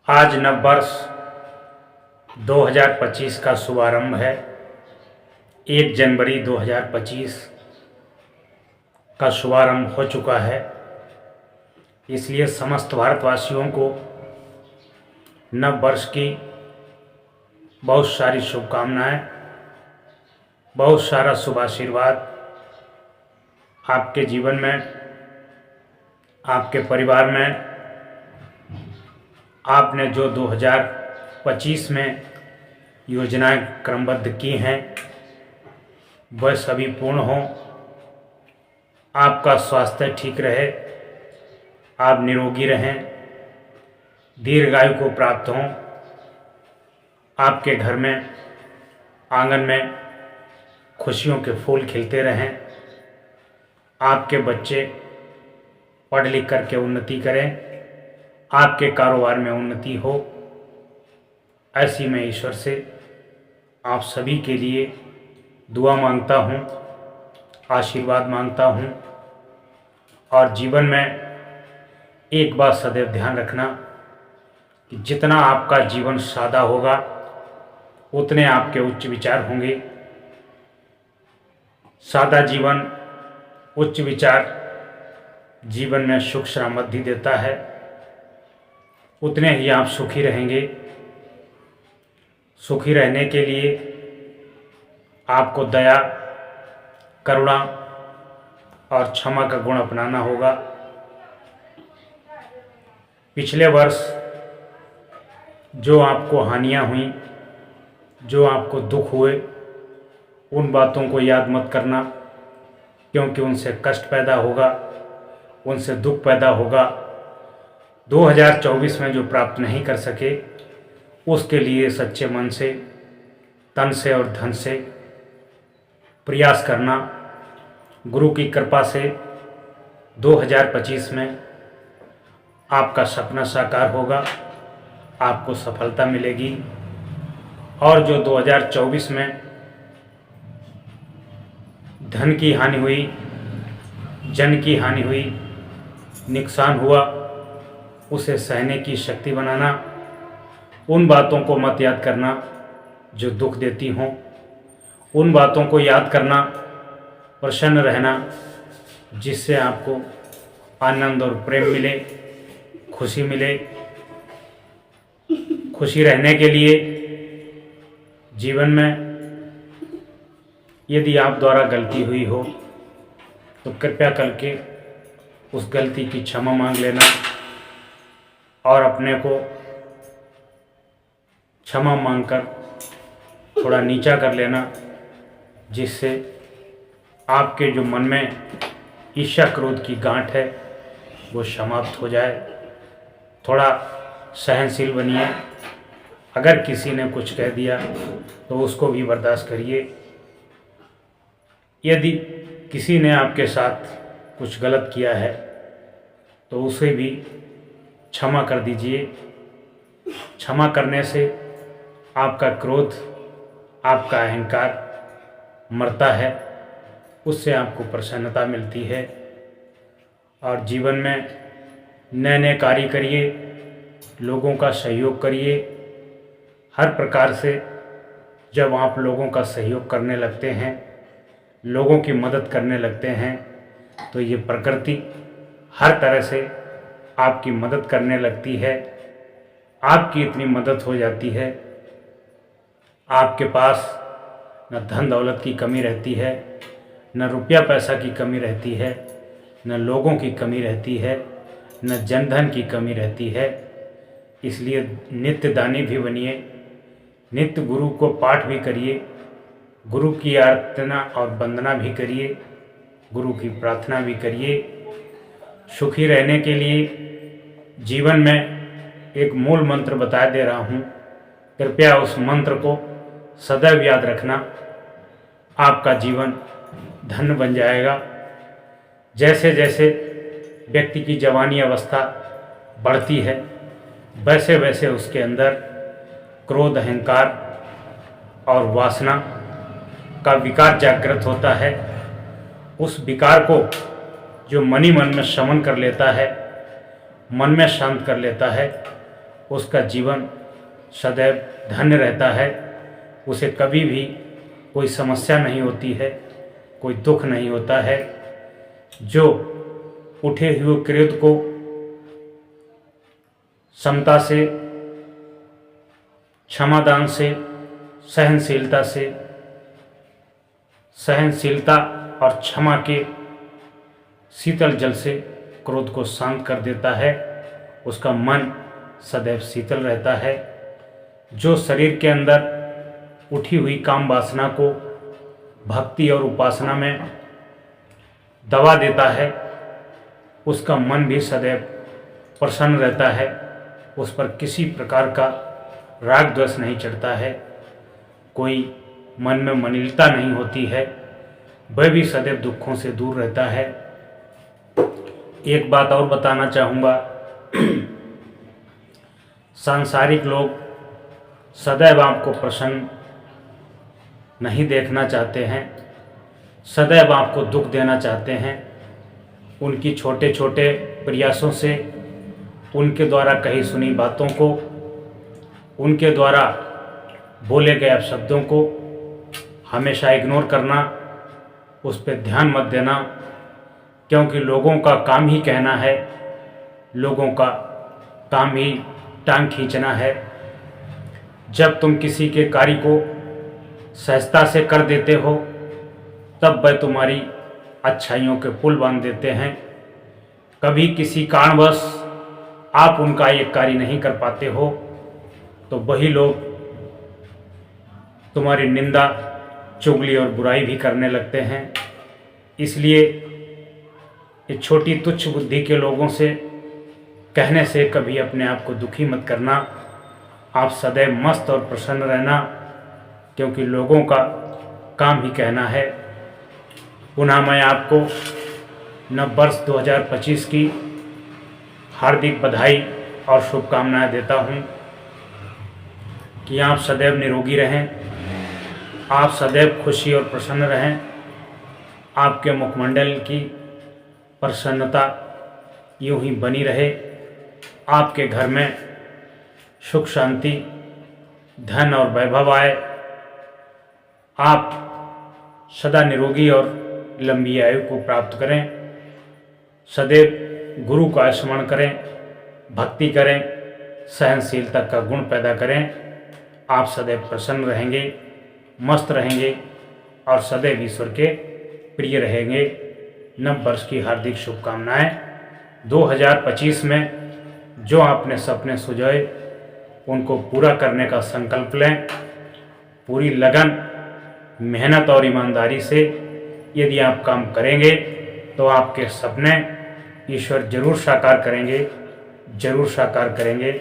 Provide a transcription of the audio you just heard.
आज नव वर्ष 2025 का शुभारंभ है। 1 जनवरी 2025 का शुभारंभ हो चुका है। इसलिए समस्त भारतवासियों को नव वर्ष की बहुत सारी शुभकामनाएं, बहुत सारा शुभ आशीर्वाद आपके जीवन में, आपके परिवार में। आपने जो 2025 में योजनाएं क्रमबद्ध की हैं वह सभी पूर्ण हों। आपका स्वास्थ्य ठीक रहे, आप निरोगी रहें, दीर्घायु को प्राप्त हों। आपके घर में, आंगन में खुशियों के फूल खिलते रहें। आपके बच्चे पढ़ लिख करके उन्नति करें, आपके कारोबार में उन्नति हो। ऐसी मैं ईश्वर से आप सभी के लिए दुआ मांगता हूँ, आशीर्वाद मांगता हूँ। और जीवन में एक बात सदैव ध्यान रखना कि जितना आपका जीवन सादा होगा उतने आपके उच्च विचार होंगे। सादा जीवन, उच्च विचार जीवन में सुख समृद्धि देता है, उतने ही आप सुखी रहेंगे। सुखी रहने के लिए आपको दया, करुणा और क्षमा का गुण अपनाना होगा। पिछले वर्ष जो आपको हानियां हुई, जो आपको दुख हुए, उन बातों को याद मत करना, क्योंकि उनसे कष्ट पैदा होगा, उनसे दुख पैदा होगा। 2024 में जो प्राप्त नहीं कर सके उसके लिए सच्चे मन से, तन से और धन से प्रयास करना। गुरु की कृपा से 2025 में आपका सपना साकार होगा, आपको सफलता मिलेगी। और जो 2024 में धन की हानि हुई, जन की हानि हुई, नुकसान हुआ, उसे सहने की शक्ति बनाना। उन बातों को मत याद करना जो दुख देती हों, उन बातों को याद करना, प्रसन्न रहना जिससे आपको आनंद और प्रेम मिले, खुशी मिले। खुशी रहने के लिए जीवन में यदि आप द्वारा गलती हुई हो तो कृपया करके उस गलती की क्षमा मांग लेना और अपने को क्षमा मांगकर थोड़ा नीचा कर लेना, जिससे आपके जो मन में ईर्ष्या क्रोध की गांठ है वो समाप्त हो जाए। थोड़ा सहनशील बनिए। अगर किसी ने कुछ कह दिया तो उसको भी बर्दाश्त करिए। यदि किसी ने आपके साथ कुछ गलत किया है तो उसे भी क्षमा कर दीजिए। क्षमा करने से आपका क्रोध, आपका अहंकार मरता है, उससे आपको प्रसन्नता मिलती है। और जीवन में नए नए कार्य करिए, लोगों का सहयोग करिए। हर प्रकार से जब आप लोगों का सहयोग करने लगते हैं, लोगों की मदद करने लगते हैं, तो ये प्रकृति हर तरह से आपकी मदद करने लगती है। आपकी इतनी मदद हो जाती है, आपके पास न धन दौलत की कमी रहती है, न रुपया पैसा की कमी रहती है, न लोगों की कमी रहती है, न जनधन की कमी रहती है। इसलिए नित्य दानी भी बनिए, नित्य गुरु को पाठ भी करिए, गुरु की आराधना और वंदना भी करिए, गुरु की प्रार्थना भी करिए। सुखी रहने के लिए जीवन में एक मूल मंत्र बता दे रहा हूँ, कृपया उस मंत्र को सदैव याद रखना। आपका जीवन धन्य बन जाएगा। जैसे जैसे व्यक्ति की जवानी अवस्था बढ़ती है, वैसे वैसे उसके अंदर क्रोध, अहंकार और वासना का विकार जागृत होता है। उस विकार को जो मन ही मन में शमन कर लेता है, मन में शांत कर लेता है, उसका जीवन सदैव धन्य रहता है। उसे कभी भी कोई समस्या नहीं होती है, कोई दुख नहीं होता है। जो उठे हुए क्रोध को समता से, क्षमादान से, सहनशीलता और क्षमा के शीतल जल से क्रोध को शांत कर देता है, उसका मन सदैव शीतल रहता है। जो शरीर के अंदर उठी हुई काम वासना को भक्ति और उपासना में दबा देता है, उसका मन भी सदैव प्रसन्न रहता है। उस पर किसी प्रकार का राग द्वेष नहीं चढ़ता है, कोई मन में मलिनता नहीं होती है, वह भी सदैव दुखों से दूर रहता है। एक बात और बताना चाहूँगा, सांसारिक लोग सदैव आपको प्रसन्न नहीं देखना चाहते हैं, सदैव आपको दुख देना चाहते हैं। उनकी छोटे छोटे प्रयासों से, उनके द्वारा कही सुनी बातों को, उनके द्वारा बोले गए अपशब्दों को हमेशा इग्नोर करना, उस पर ध्यान मत देना, क्योंकि लोगों का काम ही कहना है, लोगों का काम ही टांग खींचना है। जब तुम किसी के कार्य को सहजता से कर देते हो, तब वह तुम्हारी अच्छाइयों के पुल बांध देते हैं। कभी किसी कारणवश आप उनका एक कार्य नहीं कर पाते हो, तो वही लोग तुम्हारी निंदा, चुगली और बुराई भी करने लगते हैं। इसलिए ये छोटी तुच्छ बुद्धि के लोगों से कहने से कभी अपने आप को दुखी मत करना। आप सदैव मस्त और प्रसन्न रहना, क्योंकि लोगों का काम ही कहना है। पुनः मैं आपको नव वर्ष 2025 की हार्दिक बधाई और शुभकामनाएं देता हूं कि आप सदैव निरोगी रहें, आप सदैव खुशी और प्रसन्न रहें, आपके मुखमंडल की प्रसन्नता यूं ही बनी रहे, आपके घर में सुख शांति, धन और वैभव आए, आप सदा निरोगी और लंबी आयु को प्राप्त करें। सदैव गुरु का स्मरण करें, भक्ति करें, सहनशीलता का गुण पैदा करें। आप सदैव प्रसन्न रहेंगे, मस्त रहेंगे और सदैव ईश्वर के प्रिय रहेंगे। नव वर्ष की हार्दिक शुभकामनाएं। 2025 में जो आपने सपने सुझाए उनको पूरा करने का संकल्प लें। पूरी लगन, मेहनत और ईमानदारी से यदि आप काम करेंगे तो आपके सपने ईश्वर जरूर साकार करेंगे, जरूर साकार करेंगे।